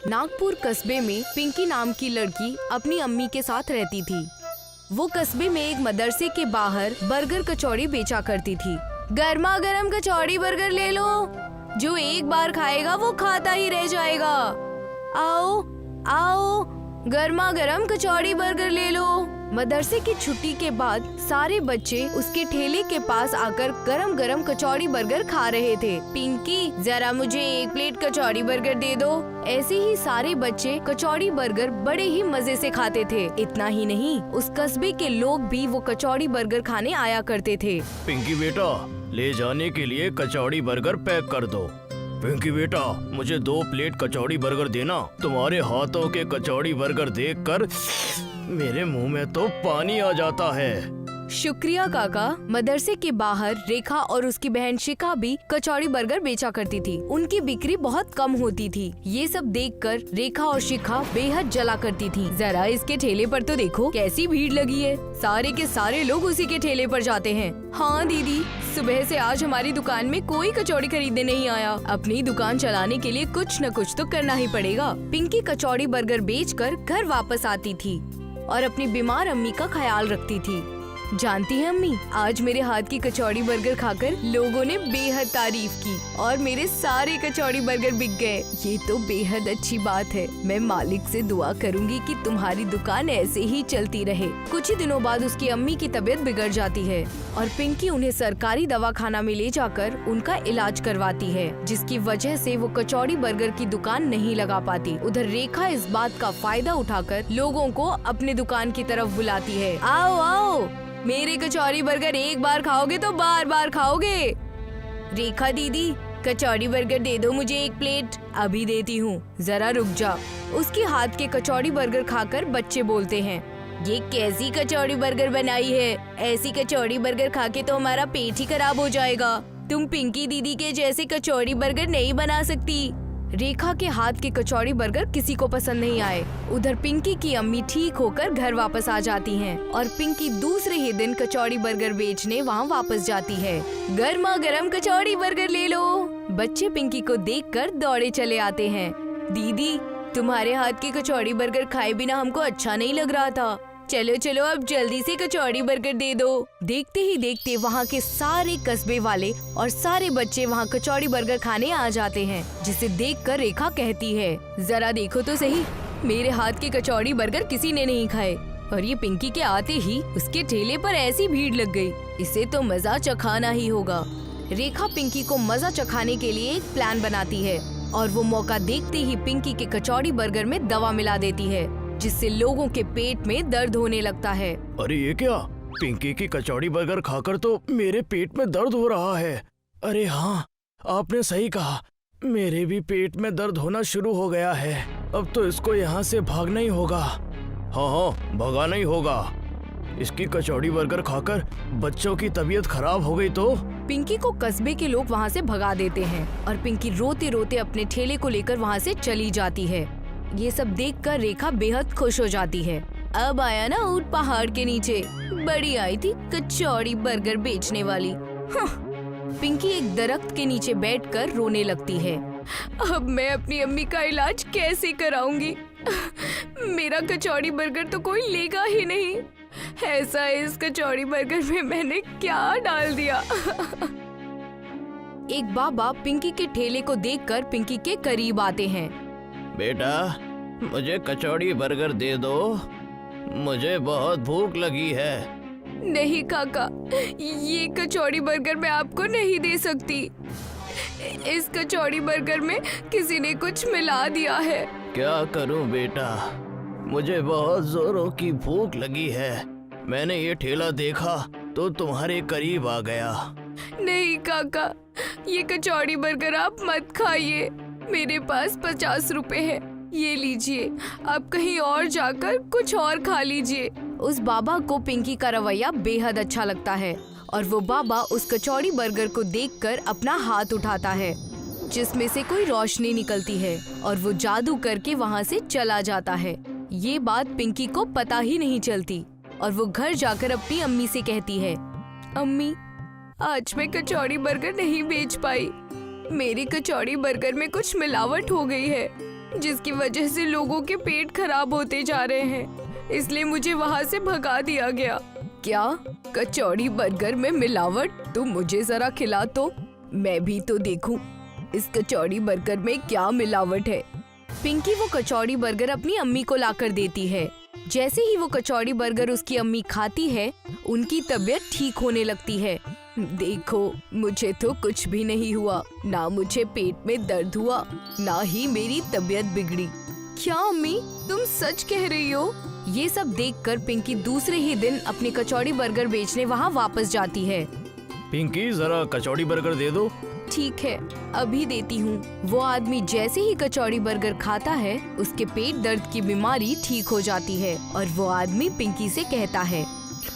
नागपुर कस्बे में पिंकी नाम की लड़की अपनी अम्मी के साथ रहती थी। वो कस्बे में एक मदरसे के बाहर बर्गर कचौड़ी बेचा करती थी। गर्मा गर्म कचौड़ी बर्गर ले लो, जो एक बार खाएगा वो खाता ही रह जाएगा। आओ आओ, गर्मा गर्म कचौड़ी बर्गर ले लो। मदरसे की छुट्टी के बाद सारे बच्चे उसके ठेले के पास आकर गरम गरम कचौड़ी बर्गर खा रहे थे। पिंकी, जरा मुझे एक प्लेट कचौड़ी बर्गर दे दो। ऐसे ही सारे बच्चे कचौड़ी बर्गर बड़े ही मजे से खाते थे। इतना ही नहीं, उस कस्बे के लोग भी वो कचौड़ी बर्गर खाने आया करते थे। पिंकी बेटा, ले जाने के लिए कचौड़ी बर्गर पैक कर दो। पिंकी बेटा, मुझे 2 प्लेट कचौड़ी बर्गर देना। तुम्हारे हाथों के कचौड़ी बर्गर देखकर मेरे मुंह में तो पानी आ जाता है। शुक्रिया काका। मदरसे के बाहर रेखा और उसकी बहन शिखा भी कचौड़ी बर्गर बेचा करती थी। उनकी बिक्री बहुत कम होती थी। ये सब देखकर रेखा और शिखा बेहद जला करती थी। जरा इसके ठेले पर तो देखो कैसी भीड़ लगी है। सारे के सारे लोग उसी के ठेले पर जाते हैं। हाँ दीदी, सुबह से आज हमारी दुकान में कोई कचौड़ी खरीदने नहीं आया। अपनी दुकान चलाने के लिए कुछ न कुछ तो करना ही पड़ेगा। पिंकी कचौड़ी बर्गर बेचकर घर वापस आती थी और अपनी बीमार अम्मी का ख्याल रखती थी। जानती है अम्मी, आज मेरे हाथ की कचौड़ी बर्गर खाकर लोगों ने बेहद तारीफ की और मेरे सारे कचौड़ी बर्गर बिक गए। ये तो बेहद अच्छी बात है। मैं मालिक से दुआ करूंगी कि तुम्हारी दुकान ऐसे ही चलती रहे। कुछ ही दिनों बाद उसकी अम्मी की तबीयत बिगड़ जाती है और पिंकी उन्हें सरकारी दवाखाना में ले जाकर उनका इलाज करवाती है, जिसकी वजह से वो कचौड़ी बर्गर की दुकान नहीं लगा पाती। उधर रेखा इस बात का फायदा उठाकर लोगों को अपने दुकान की तरफ बुलाती है। आओ आओ, मेरे कचौड़ी बर्गर एक बार खाओगे तो बार बार खाओगे। रेखा दीदी, कचौड़ी बर्गर दे दो मुझे 1 प्लेट। अभी देती हूँ, जरा रुक जा। उसके हाथ के कचौड़ी बर्गर खाकर बच्चे बोलते हैं, ये कैसी कचौड़ी बर्गर बनाई है? ऐसी कचौड़ी बर्गर खा के तो हमारा पेट ही खराब हो जाएगा। तुम पिंकी दीदी के जैसे कचौड़ी बर्गर नहीं बना सकती। रेखा के हाथ के कचौड़ी बर्गर किसी को पसंद नहीं आए। उधर पिंकी की अम्मी ठीक होकर घर वापस आ जाती हैं और पिंकी दूसरे ही दिन कचौड़ी बर्गर बेचने वहाँ वापस जाती है। गर्मा गर्म कचौड़ी बर्गर ले लो। बच्चे पिंकी को देखकर दौड़े चले आते हैं। दीदी, तुम्हारे हाथ की कचौड़ी बर्गर खाए बिना हमको अच्छा नहीं लग रहा था। चलो चलो, अब जल्दी से कचौड़ी बर्गर दे दो। देखते ही देखते वहाँ के सारे कस्बे वाले और सारे बच्चे वहाँ कचौड़ी बर्गर खाने आ जाते हैं, जिसे देखकर रेखा कहती है, जरा देखो तो सही, मेरे हाथ के कचौड़ी बर्गर किसी ने नहीं खाए। और ये पिंकी के आते ही उसके ठेले पर ऐसी भीड़ लग गई। इसे तो मजा चखाना ही होगा। रेखा पिंकी को मजा चखाने के लिए एक प्लान बनाती है और वो मौका देखते ही पिंकी के कचौड़ी बर्गर में दवा मिला देती है, जिससे लोगों के पेट में दर्द होने लगता है। अरे ये क्या? पिंकी की कचौड़ी बर्गर खाकर तो मेरे पेट में दर्द हो रहा है। अरे हाँ, आपने सही कहा, मेरे भी पेट में दर्द होना शुरू हो गया है। अब तो इसको यहाँ से भागना ही होगा। हाँ हाँ, भगाना ही होगा। इसकी कचौड़ी बर्गर खाकर बच्चों की तबीयत खराब हो गई तो। पिंकी को कस्बे के लोग वहाँ से भगा देते हैं और पिंकी रोते रोते अपने ठेले को लेकर वहाँ से चली जाती है। ये सब देखकर रेखा बेहद खुश हो जाती है। अब आया ना ऊंट पहाड़ के नीचे, बड़ी आई थी कचौड़ी बर्गर बेचने वाली। पिंकी एक दरख्त के नीचे बैठकर रोने लगती है। अब मैं अपनी अम्मी का इलाज कैसे कराऊंगी? मेरा कचौड़ी बर्गर तो कोई लेगा ही नहीं। ऐसा इस कचौड़ी बर्गर में मैंने क्या डाल दिया? एक बाबा पिंकी के ठेले को देखकर पिंकी के करीब आते हैं। बेटा, मुझे कचौड़ी बर्गर दे दो, मुझे बहुत भूख लगी है। नहीं काका, ये कचौड़ी बर्गर मैं आपको नहीं दे सकती। इस कचौड़ी बर्गर में किसी ने कुछ मिला दिया है। क्या करूं बेटा, मुझे बहुत जोरों की भूख लगी है। मैंने ये ठेला देखा तो तुम्हारे करीब आ गया। नहीं काका, ये कचौड़ी बर्गर आप मत खाइए। मेरे पास 50 रुपए है, ये लीजिए, आप कहीं और जाकर कुछ और खा लीजिए। उस बाबा को पिंकी का रवैया बेहद अच्छा लगता है और वो बाबा उस कचौड़ी बर्गर को देखकर अपना हाथ उठाता है, जिसमें से कोई रोशनी निकलती है और वो जादू करके वहाँ से चला जाता है। ये बात पिंकी को पता ही नहीं चलती और वो घर जाकर अपनी अम्मी से कहती है, अम्मी, आज मैं कचौड़ी बर्गर नहीं बेच पाई। मेरी कचौड़ी बर्गर में कुछ मिलावट हो गई है। जिसकी वजह से लोगों के पेट खराब होते जा रहे हैं, इसलिए मुझे वहाँ से भगा दिया गया। क्या कचौड़ी बर्गर में मिलावट? तुम मुझे जरा खिला तो मैं भी तो देखूं इस कचौड़ी बर्गर में क्या मिलावट है। पिंकी वो कचौड़ी बर्गर अपनी अम्मी को लाकर देती है। जैसे ही वो कचौड़ी बर्गर उसकी अम्मी खाती है, उनकी तबीयत ठीक होने लगती है। देखो, मुझे तो कुछ भी नहीं हुआ, ना मुझे पेट में दर्द हुआ, ना ही मेरी तबीयत बिगड़ी। क्या अम्मी, तुम सच कह रही हो? ये सब देखकर पिंकी दूसरे ही दिन अपनी कचौड़ी बर्गर बेचने वहाँ वापस जाती है। पिंकी, जरा कचौड़ी बर्गर दे दो। ठीक है, अभी देती हूँ। वो आदमी जैसे ही कचौड़ी बर्गर खाता है, उसके पेट दर्द की बीमारी ठीक हो जाती है और वो आदमी पिंकी से कहता है,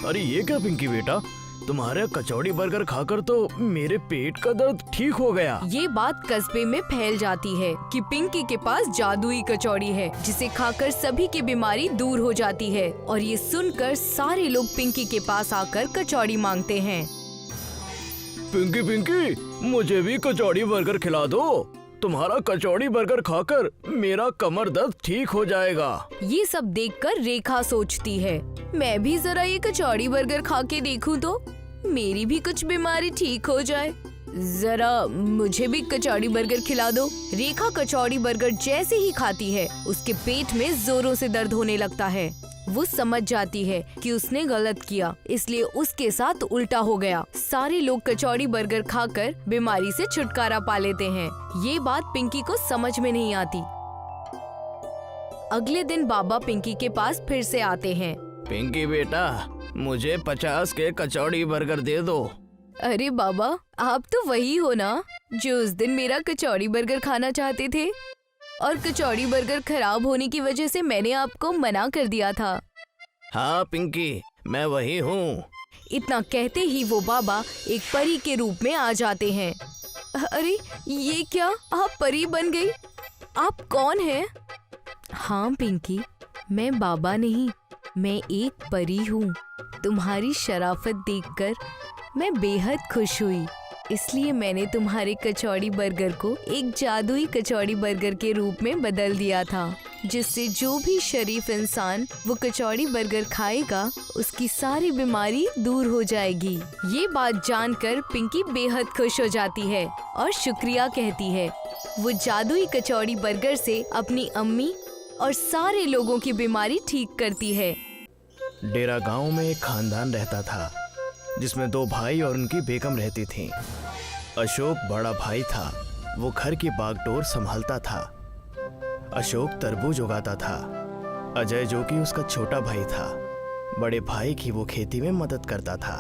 अरे ये क्या पिंकी बेटा, तुम्हारे कचौड़ी बर्गर खाकर तो मेरे पेट का दर्द ठीक हो गया। ये बात कस्बे में फैल जाती है कि पिंकी के पास जादुई कचौड़ी है, जिसे खाकर सभी की बीमारी दूर हो जाती है। और ये सुनकर सारे लोग पिंकी के पास आकर कचौड़ी मांगते हैं। पिंकी पिंकी, मुझे भी कचौड़ी बर्गर खिला दो। तुम्हारा कचौड़ी बर्गर खाकर मेरा कमर दर्द ठीक हो जाएगा। ये सब देखकर रेखा सोचती है, मैं भी जरा ये कचौड़ी बर्गर खा के देखूं तो मेरी भी कुछ बीमारी ठीक हो जाए। जरा मुझे भी कचौड़ी बर्गर खिला दो। रेखा कचौड़ी बर्गर जैसे ही खाती है, उसके पेट में जोरों से दर्द होने लगता है। वो समझ जाती है कि उसने गलत किया, इसलिए उसके साथ उल्टा हो गया। सारे लोग कचौड़ी बर्गर खाकर बीमारी से छुटकारा पा लेते हैं। ये बात पिंकी को समझ में नहीं आती। अगले दिन बाबा पिंकी के पास फिर से आते हैं। पिंकी बेटा, मुझे 50 के कचौड़ी बर्गर दे दो। अरे बाबा, आप तो वही हो ना जो उस दिन मेरा कचौड़ी बर्गर खाना चाहते थे, और कचौड़ी बर्गर खराब होने की वजह से मैंने आपको मना कर दिया था। हाँ पिंकी, मैं वही हूँ। इतना कहते ही वो बाबा एक परी के रूप में आ जाते हैं। अरे ये क्या, आप परी बन गई? आप कौन हैं? हाँ पिंकी, मैं बाबा नहीं, मैं एक परी हूँ। तुम्हारी शराफत देखकर मैं बेहद खुश हुई, इसलिए मैंने तुम्हारे कचौड़ी बर्गर को एक जादुई कचौड़ी बर्गर के रूप में बदल दिया था, जिससे जो भी शरीफ इंसान वो कचौड़ी बर्गर खाएगा, उसकी सारी बीमारी दूर हो जाएगी। ये बात जानकर पिंकी बेहद खुश हो जाती है और शुक्रिया कहती है। वो जादुई कचौड़ी बर्गर से अपनी अम्मी और सारे लोगों की बीमारी ठीक करती है। डेरा गांव में एक खानदान रहता था, जिसमें 2 भाई और उनकी बेगम रहती थीं। अशोक बड़ा भाई था, वो घर की बागडोर संभालता था। अशोक तरबूज उगाता था। अजय, जो कि उसका छोटा भाई था, बड़े भाई की वो खेती में मदद करता था,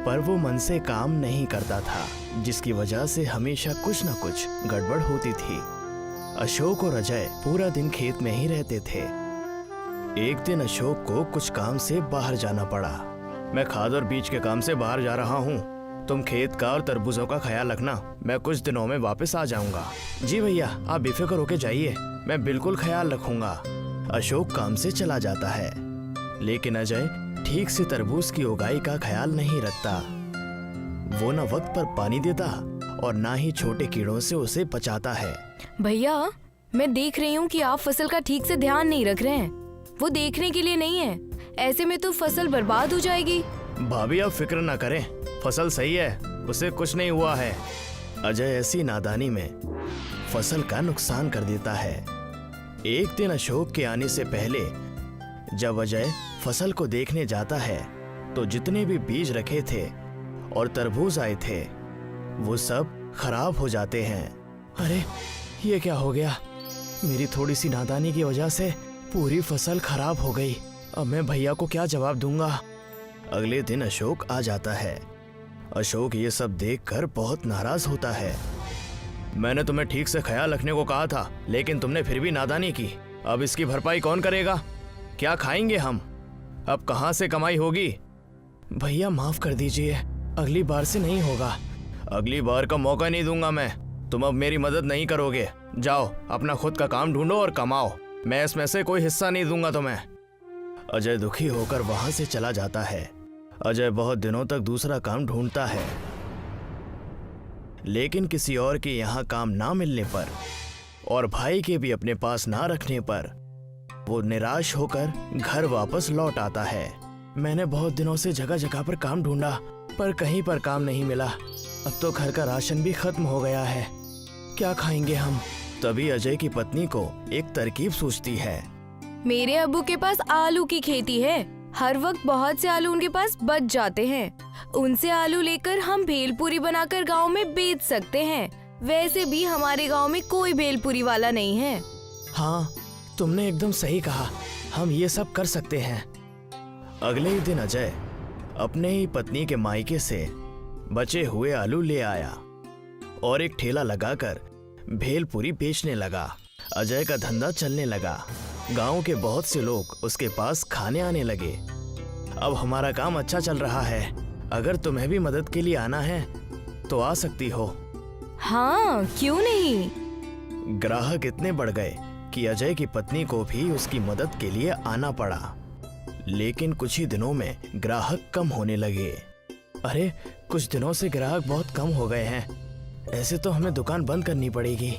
पर वो मन से काम नहीं करता था, जिसकी वजह से हमेशा कुछ न कुछ गड़बड़ होती थी। अशोक और अजय पूरा दिन खेत में ही रहते थे। एक दिन अशोक को कुछ काम से बाहर जाना पड़ा। मैं खाद और बीज के काम से बाहर जा रहा हूँ, तुम खेत का और तरबूजों का ख्याल रखना, मैं कुछ दिनों में वापस आ जाऊंगा। जी भैया, आप बेफिक्र होके जाइए, मैं बिल्कुल ख्याल रखूंगा। अशोक काम से चला जाता है, लेकिन अजय ठीक से तरबूज की उगाई का ख्याल नहीं रखता। वो न वक्त पर पानी देता और ना ही छोटे कीड़ों से उसे बचाता है। भैया, मैं देख रही हूँ कि आप फसल का ठीक से ध्यान नहीं रख रहे हैं। वो देखने के लिए नहीं है, ऐसे में तो फसल बर्बाद हो जाएगी। भाभी, आप फिक्र ना करें, फसल सही है, उसे कुछ नहीं हुआ है। अजय ऐसी नादानी में फसल का नुकसान कर देता है। एक दिन अशोक के आने से पहले जब अजय फसल को देखने जाता है, तो जितने भी बीज रखे थे और तरबूज आए थे, वो सब खराब हो जाते हैं। अरे ये क्या हो गया, मेरी थोड़ी सी नादानी की वजह से पूरी फसल खराब हो गई। अब मैं भैया को क्या जवाब दूंगा। अगले दिन अशोक आ जाता है। अशोक ये सब देखकर बहुत नाराज होता है। मैंने तुम्हें ठीक से ख्याल रखने को कहा था, लेकिन तुमने फिर भी नादानी की। अब इसकी भरपाई कौन करेगा? क्या खाएंगे हम? अब कहाँ से कमाई होगी? भैया माफ कर दीजिए, अगली बार से नहीं होगा। अगली बार का मौका नहीं दूंगा मैं। तुम अब मेरी मदद नहीं करोगे। जाओ अपना खुद का काम ढूंढो और कमाओ, मैं इसमें से कोई हिस्सा नहीं दूंगा तुम्हें। अजय दुखी होकर वहां से चला जाता है। अजय बहुत दिनों तक दूसरा काम ढूंढता है, लेकिन किसी और के यहाँ काम ना मिलने पर और भाई के भी अपने पास ना रखने पर वो निराश होकर घर वापस लौट आता है। मैंने बहुत दिनों से जगह जगह पर काम ढूंढा पर कहीं पर काम नहीं मिला। अब तो घर का राशन भी खत्म हो गया है, क्या खाएंगे हम। तभी अजय की पत्नी को एक तरकीब सूझती है। मेरे अब्बू के पास आलू की खेती है, हर वक्त बहुत से आलू उनके पास बच जाते हैं। उनसे आलू लेकर हम भेलपूरी बनाकर गांव में बेच सकते हैं। वैसे भी हमारे गांव में कोई भेलपूरी वाला नहीं है। हाँ, तुमने एकदम सही कहा, हम ये सब कर सकते हैं। अगले ही दिन अजय अपने ही पत्नी के मायके से बचे हुए आलू ले आया और एक ठेला लगाकर भेलपूरी बेचने लगा। अजय का धंधा चलने लगा। गांव के बहुत से लोग उसके पास खाने आने लगे। अब हमारा काम अच्छा चल रहा है। अगर तुम्हें भी मदद के लिए आना है तो आ सकती हो। हाँ, क्यों नहीं। ग्राहक इतने बढ़ गए कि अजय की पत्नी को भी उसकी मदद के लिए आना पड़ा। लेकिन कुछ ही दिनों में ग्राहक कम होने लगे। अरे, कुछ दिनों से ग्राहक बहुत कम हो गए हैं। ऐसे तो हमें दुकान बंद करनी पड़ेगी।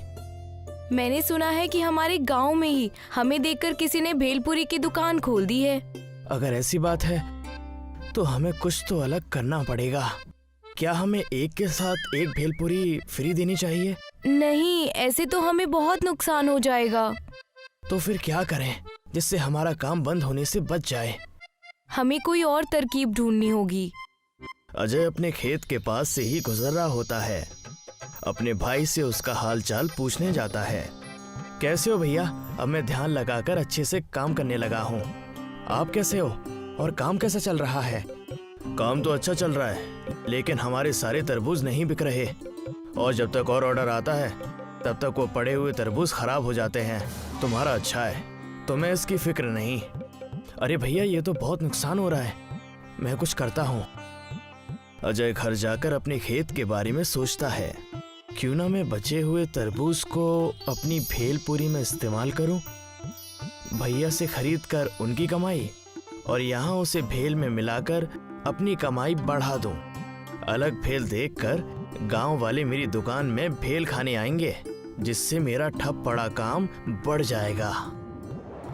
मैंने सुना है कि हमारे गांव में ही हमें देखकर किसी ने भेलपूरी की दुकान खोल दी है। अगर ऐसी बात है तो हमें कुछ तो अलग करना पड़ेगा। क्या हमें एक के साथ एक भेलपूरी फ्री देनी चाहिए? नहीं, ऐसे तो हमें बहुत नुकसान हो जाएगा। तो फिर क्या करें जिससे हमारा काम बंद होने से बच जाए? हमें कोई और तरकीब ढूंढनी होगी। अजय अपने खेत के पास से ही गुजर रहा होता है। अपने भाई से उसका हालचाल पूछने जाता है। कैसे हो भैया? अब मैं ध्यान लगाकर अच्छे से काम करने लगा हूँ। आप कैसे हो और काम कैसा चल रहा है? काम तो अच्छा चल रहा है, लेकिन हमारे सारे तरबूज नहीं बिक रहे और जब तक और ऑर्डर आता है तब तक वो पड़े हुए तरबूज खराब हो जाते हैं। तुम्हारा अच्छा है, तुम्हें इसकी फिक्र नहीं। अरे भैया, ये तो बहुत नुकसान हो रहा है, मैं कुछ करता हूँ। अजय घर जाकर अपने खेत के बारे में सोचता है। क्यों ना मैं बचे हुए तरबूज को अपनी भेलपूरी में इस्तेमाल करूं? भैया से खरीद कर उनकी कमाई और यहाँ उसे भेल में मिलाकर अपनी कमाई बढ़ा दूं। अलग भेल देखकर गांव वाले मेरी दुकान में भेल खाने आएंगे, जिससे मेरा ठप पड़ा काम बढ़ जाएगा।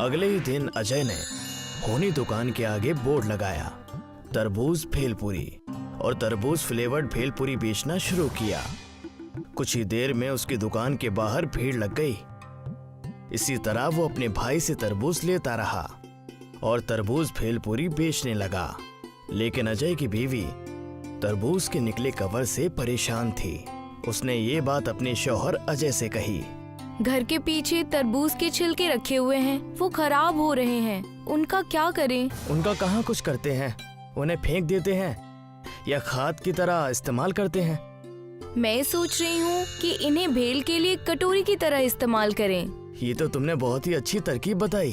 अगले ही दिन अजय ने होनी दुकान के आगे बोर्ड लगाया, तरबूज भेलपूरी, और तरबूज फ्लेवर्ड भेलपूरी बेचना शुरू किया। कुछ ही देर में उसकी दुकान के बाहर भीड़ लग गई। इसी तरह वो अपने भाई से तरबूज लेता रहा और तरबूज भेलपूरी बेचने लगा। लेकिन अजय की बीवी तरबूज के निकले कवर से परेशान थी। उसने ये बात अपने शौहर अजय से कही। घर के पीछे तरबूज के छिलके रखे हुए हैं, वो खराब हो रहे हैं, उनका क्या करें? उनका कहाँ कुछ करते हैं, उन्हें फेंक देते हैं या खाद की तरह इस्तेमाल करते हैं। मैं सोच रही हूँ कि इन्हें भेल के लिए कटोरी की तरह इस्तेमाल करें। ये तो तुमने बहुत ही अच्छी तरकीब बताई।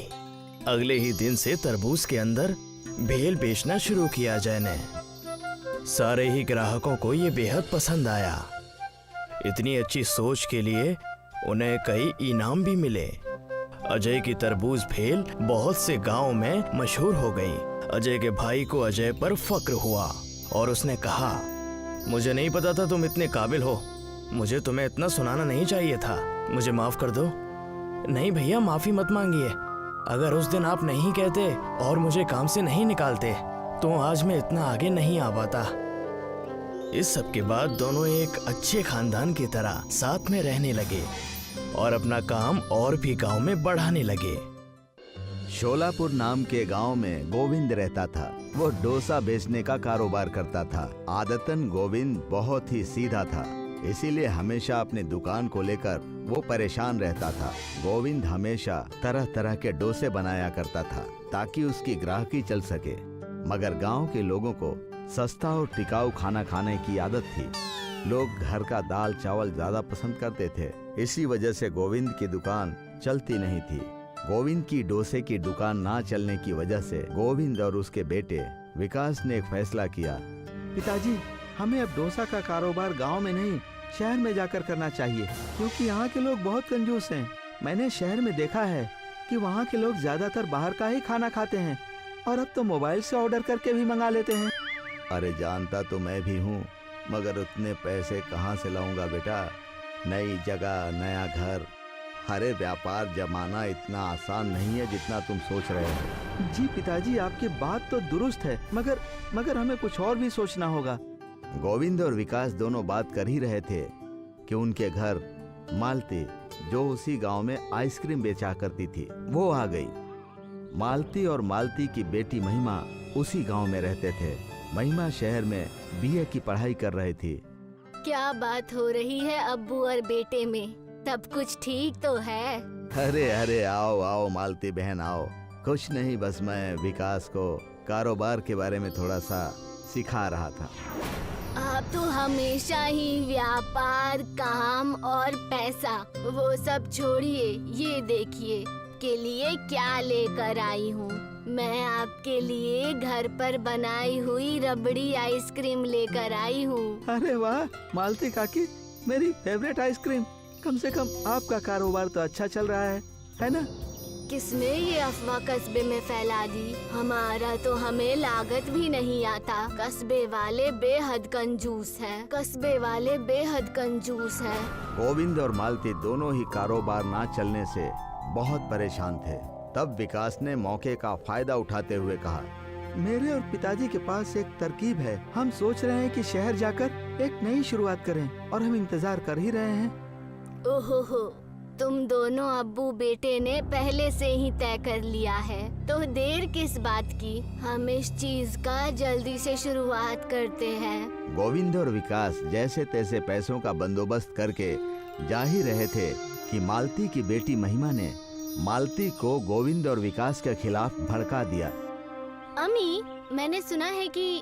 अगले ही दिन से तरबूज के अंदर भेल बेचना शुरू किया अजय ने। सारे ही ग्राहकों को ये बेहद पसंद आया। इतनी अच्छी सोच के लिए उन्हें कई इनाम भी मिले। अजय की तरबूज भेल बहुत से गांव में मशहूर हो गई। अजय के भाई को अजय पर फक्र हुआ और उसने कहा, मुझे नहीं पता था तुम इतने काबिल हो। मुझे तुम्हें इतना सुनाना नहीं चाहिए था। मुझे माफ कर दो। नहीं भैया, माफी मत मांगिए। अगर उस दिन आप नहीं कहते और मुझे काम से नहीं निकालते तो आज मैं इतना आगे नहीं आ पाता। इस सब के बाद दोनों एक अच्छे खानदान की तरह साथ में रहने लगे और अपना काम और भी गांव में बढ़ाने लगे। शोलापुर नाम के गांव में गोविंद रहता था। वो डोसा बेचने का कारोबार करता था। आदतन गोविंद बहुत ही सीधा था, इसीलिए हमेशा अपनी दुकान को लेकर वो परेशान रहता था। गोविंद हमेशा तरह तरह के डोसे बनाया करता था ताकि उसकी ग्राहकी चल सके, मगर गांव के लोगों को सस्ता और टिकाऊ खाना खाने की आदत थी। लोग घर का दाल चावल ज्यादा पसंद करते थे, इसी वजह से गोविंद की दुकान चलती नहीं थी। गोविंद की डोसे की दुकान ना चलने की वजह से गोविंद और उसके बेटे विकास ने एक फैसला किया। पिताजी, हमें अब डोसा का कारोबार गांव में नहीं शहर में जाकर करना चाहिए, क्योंकि यहाँ के लोग बहुत कंजूस हैं। मैंने शहर में देखा है कि वहाँ के लोग ज्यादातर बाहर का ही खाना खाते हैं और अब तो मोबाइल से ऑर्डर करके भी मंगा लेते हैं। अरे जानता तो मैं भी हूँ, मगर उतने पैसे कहाँ से लाऊंगा बेटा। नई जगह, नया घर, अरे व्यापार जमाना इतना आसान नहीं है जितना तुम सोच रहे हो। जी पिताजी, आपकी बात तो दुरुस्त है, मगर हमें कुछ और भी सोचना होगा। गोविंद और विकास दोनों बात कर ही रहे थे कि उनके घर मालती, जो उसी गांव में आइसक्रीम बेचा करती थी, वो आ गई। मालती और मालती की बेटी महिमा उसी गांव में रहते थे। महिमा शहर में बीए की पढ़ाई कर रही थी। क्या बात हो रही है अब्बू और बेटे में? सब कुछ ठीक तो है? अरे अरे आओ आओ मालती बहन आओ। कुछ नहीं, बस मैं विकास को कारोबार के बारे में थोड़ा सा सिखा रहा था। आप तो हमेशा ही व्यापार, काम और पैसा, वो सब छोड़िए। ये देखिए के लिए क्या लेकर आई हूँ। मैं आपके लिए घर पर बनाई हुई रबड़ी आइसक्रीम लेकर आई हूँ। अरे वाह मालती काकी, मेरी फेवरेट आइसक्रीम। कम से कम आपका कारोबार तो अच्छा चल रहा है ना? किसने ये अफवाह कस्बे में फैला दी? हमारा तो हमें लागत भी नहीं आता। कस्बे वाले बेहद कंजूस हैं। कस्बे वाले बेहद कंजूस हैं। गोविंद और मालती दोनों ही कारोबार ना चलने से बहुत परेशान थे। तब विकास ने मौके का फायदा उठाते हुए कहा, मेरे और पिताजी के पास एक तरकीब है। हम सोच रहे हैं कि शहर जाकर एक नई शुरुआत करें और हम इंतजार कर ही रहे हैं। ओहो, तुम दोनों अब्बू बेटे ने पहले से ही तय कर लिया है, तो देर किस बात की? हम इस चीज का जल्दी से शुरुआत करते हैं। गोविंद और विकास जैसे तैसे पैसों का बंदोबस्त करके जा ही रहे थे कि मालती की बेटी महिमा ने मालती को गोविंद और विकास के खिलाफ भड़का दिया। अम्मी, मैंने सुना है कि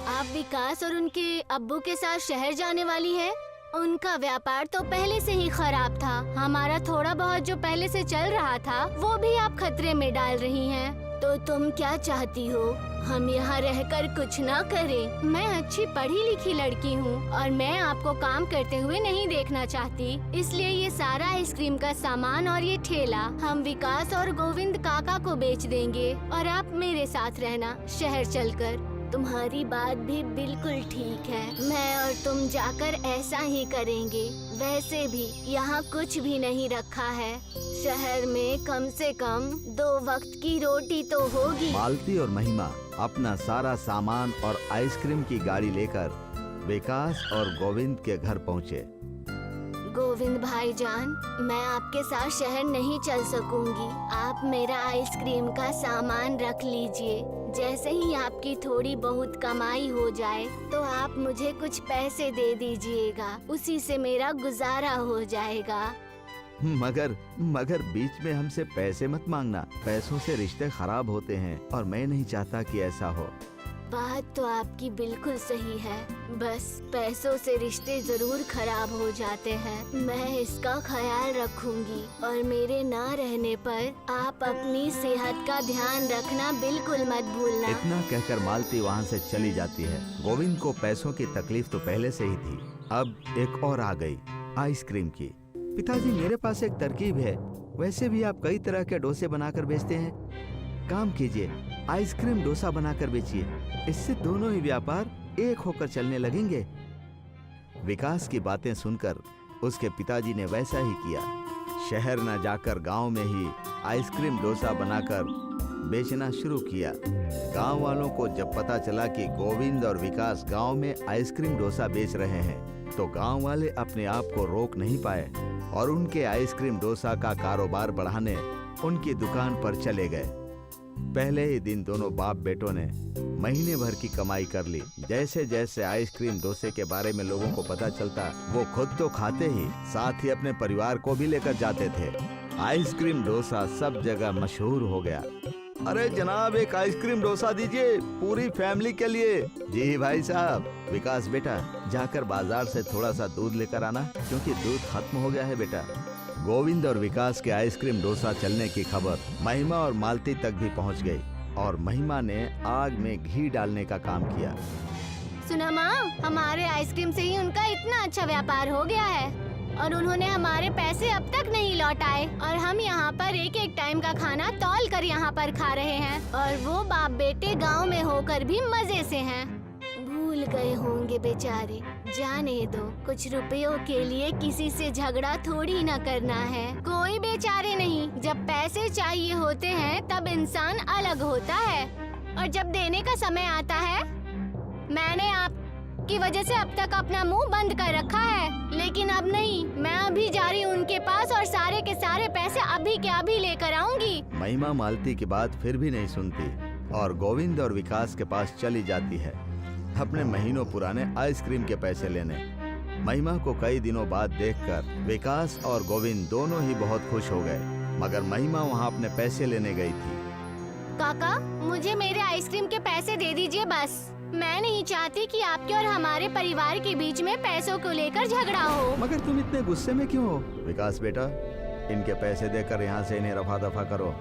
आप विकास और उनके अब्बू के साथ शहर जाने वाली है। उनका व्यापार तो पहले से ही खराब था। हमारा थोड़ा बहुत जो पहले से चल रहा था वो भी आप खतरे में डाल रही हैं। तो तुम क्या चाहती हो? हम यहाँ रहकर कुछ ना करें? मैं अच्छी पढ़ी लिखी लड़की हूँ और मैं आपको काम करते हुए नहीं देखना चाहती। इसलिए ये सारा आइसक्रीम का सामान और ये ठेला हम विकास और गोविंद काका को बेच देंगे और आप मेरे साथ रहना शहर चलकर। तुम्हारी बात भी बिल्कुल ठीक है। मैं और तुम जाकर ऐसा ही करेंगे। वैसे भी यहाँ कुछ भी नहीं रखा है। शहर में कम से कम 2 वक्त की रोटी तो होगी। मालती और महिमा अपना सारा सामान और आइसक्रीम की गाड़ी लेकर विकास और गोविंद के घर पहुँचे। गोविंद भाईजान, मैं आपके साथ शहर नहीं चल सकूंगी। आप मेरा आइसक्रीम का सामान रख लीजिए। जैसे ही आपकी थोड़ी बहुत कमाई हो जाए तो आप मुझे कुछ पैसे दे दीजिएगा। उसी से मेरा गुजारा हो जाएगा। मगर बीच में हमसे पैसे मत मांगना। पैसों से रिश्ते खराब होते हैं और मैं नहीं चाहता कि ऐसा हो। बात तो आपकी बिल्कुल सही है। बस पैसों से रिश्ते जरूर खराब हो जाते हैं। मैं इसका ख्याल रखूंगी और मेरे ना रहने पर आप अपनी सेहत का ध्यान रखना बिल्कुल मत भूलना। इतना कहकर मालती वहाँ से चली जाती है। गोविंद को पैसों की तकलीफ तो पहले से ही थी, अब एक और आ गई, आइसक्रीम की। पिताजी, मेरे पास एक तरकीब है। वैसे भी आप कई तरह के डोसे बनाकर बेचते हैं। काम कीजिए, आइसक्रीम डोसा बनाकर बेचिए। इससे दोनों ही व्यापार एक होकर चलने लगेंगे। विकास की बातें सुनकर उसके पिताजी ने वैसा ही किया। शहर न जाकर गांव में ही आइसक्रीम डोसा बनाकर बेचना शुरू किया। गांव वालों को जब पता चला कि गोविंद और विकास गांव में आइसक्रीम डोसा बेच रहे हैं तो गांव वाले अपने आप को रोक नहीं पाए और उनके आइसक्रीम डोसा का कारोबार बढ़ाने उनकी दुकान पर चले गए। पहले ही दिन दोनों बाप बेटों ने महीने भर की कमाई कर ली। जैसे जैसे आइसक्रीम डोसे के बारे में लोगों को पता चलता, वो खुद तो खाते ही साथ ही अपने परिवार को भी लेकर जाते थे। आइसक्रीम डोसा सब जगह मशहूर हो गया। अरे जनाब, एक आइसक्रीम डोसा दीजिए, पूरी फैमिली के लिए। जी भाई साहब। विकास बेटा, जाकर बाजार से थोड़ा सा दूध लेकर आना, क्योंकि दूध खत्म हो गया है बेटा। गोविंद और विकास के आइसक्रीम डोसा चलने की खबर महिमा और मालती तक भी पहुंच गई और महिमा ने आग में घी डालने का काम किया। सुना माँ, हमारे आइसक्रीम से ही उनका इतना अच्छा व्यापार हो गया है और उन्होंने हमारे पैसे अब तक नहीं लौटाए और हम यहाँ पर एक एक टाइम का खाना तौल कर यहाँ पर खा रहे हैं और वो बाप बेटे गांव में होकर भी मजे से हैं। भूल गए होंगे बेचारे। जाने दो, कुछ रुपयों के लिए किसी से झगड़ा थोड़ी ना करना है। कोई बेचारे नहीं, जब पैसे चाहिए होते हैं तब इंसान अलग होता है, और जब देने का समय आता है। मैंने आपकी वजह से अब तक अपना मुंह बंद कर रखा है, लेकिन अब नहीं। मैं अभी जा रही हूँ उनके पास और सारे के सारे पैसे अभी के अभी लेकर आऊंगी। महिमा मालती की बात फिर भी नहीं सुनती और गोविंद और विकास के पास चली जाती है अपने महीनों पुराने आइसक्रीम के पैसे लेने। महिमा को कई दिनों बाद देखकर विकास और गोविंद दोनों ही बहुत खुश हो गए, मगर महिमा वहाँ अपने पैसे लेने गई थी। काका, मुझे मेरे आइसक्रीम के पैसे दे दीजिए बस। मैं नहीं चाहती कि आपके और हमारे परिवार के बीच में पैसों को लेकर झगड़ा हो। मगर तुम इतने गुस्से में क्यों हो? विकास बेटा, इनके पैसे देकर यहाँ से इन्हें रफा दफा करो।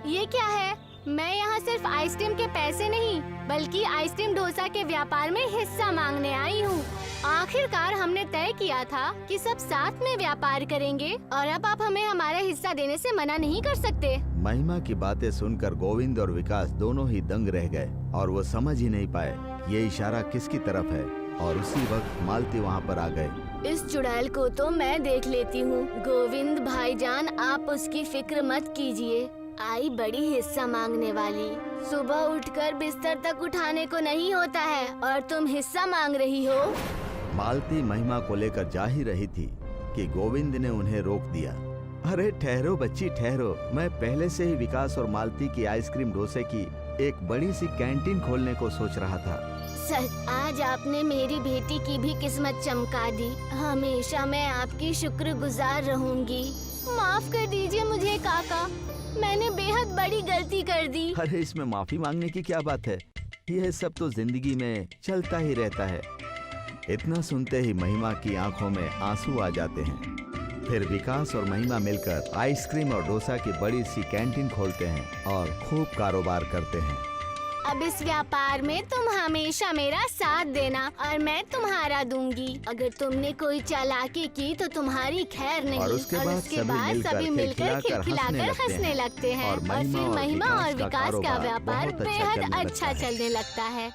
ये क्या है? मैं यहाँ सिर्फ आइसक्रीम के पैसे नहीं, बल्कि आइसक्रीम डोसा के व्यापार में हिस्सा मांगने आई हूँ। आखिरकार हमने तय किया था कि सब साथ में व्यापार करेंगे, और अब आप हमें हमारा हिस्सा देने से मना नहीं कर सकते। महिमा की बातें सुनकर गोविंद और विकास दोनों ही दंग रह गए और वो समझ ही नहीं पाए ये इशारा किसकी तरफ है। और उसी वक्त मालती वहाँ पर आ गए। इस चुड़ैल को तो मैं देख लेती हूँ। गोविंद भाईजान, आप उसकी फिक्र मत कीजिए। आई बड़ी हिस्सा मांगने वाली। सुबह उठकर बिस्तर तक उठाने को नहीं होता है, और तुम हिस्सा मांग रही हो। मालती महिमा को लेकर जा ही रही थी कि गोविंद ने उन्हें रोक दिया। अरे ठहरो बच्ची ठहरो, मैं पहले से ही विकास और मालती की आइसक्रीम डोसे की एक बड़ी सी कैंटीन खोलने को सोच रहा था। सच, आज आपने मेरी बेटी की भी किस्मत चमका दी। हमेशा मैं आपकी शुक्रगुजार रहूंगी। माफ कर दीजिए मुझे काका, मैंने बेहद बड़ी गलती कर दी। अरे इसमें माफी मांगने की क्या बात है, यह सब तो जिंदगी में चलता ही रहता है। इतना सुनते ही महिमा की आंखों में आंसू आ जाते हैं। फिर विकास और महिमा मिलकर आइसक्रीम और डोसा की बड़ी सी कैंटीन खोलते हैं और खूब कारोबार करते हैं। अब इस व्यापार में तुम हमेशा मेरा साथ देना, और मैं तुम्हारा दूंगी। अगर तुमने कोई चालाकी की तो तुम्हारी खैर नहीं। और उसके बाद सभी मिलकर खिलखिलाकर हंसने लगते हैं, और फिर महिमा और विकास का व्यापार बेहद अच्छा चलने लगता है।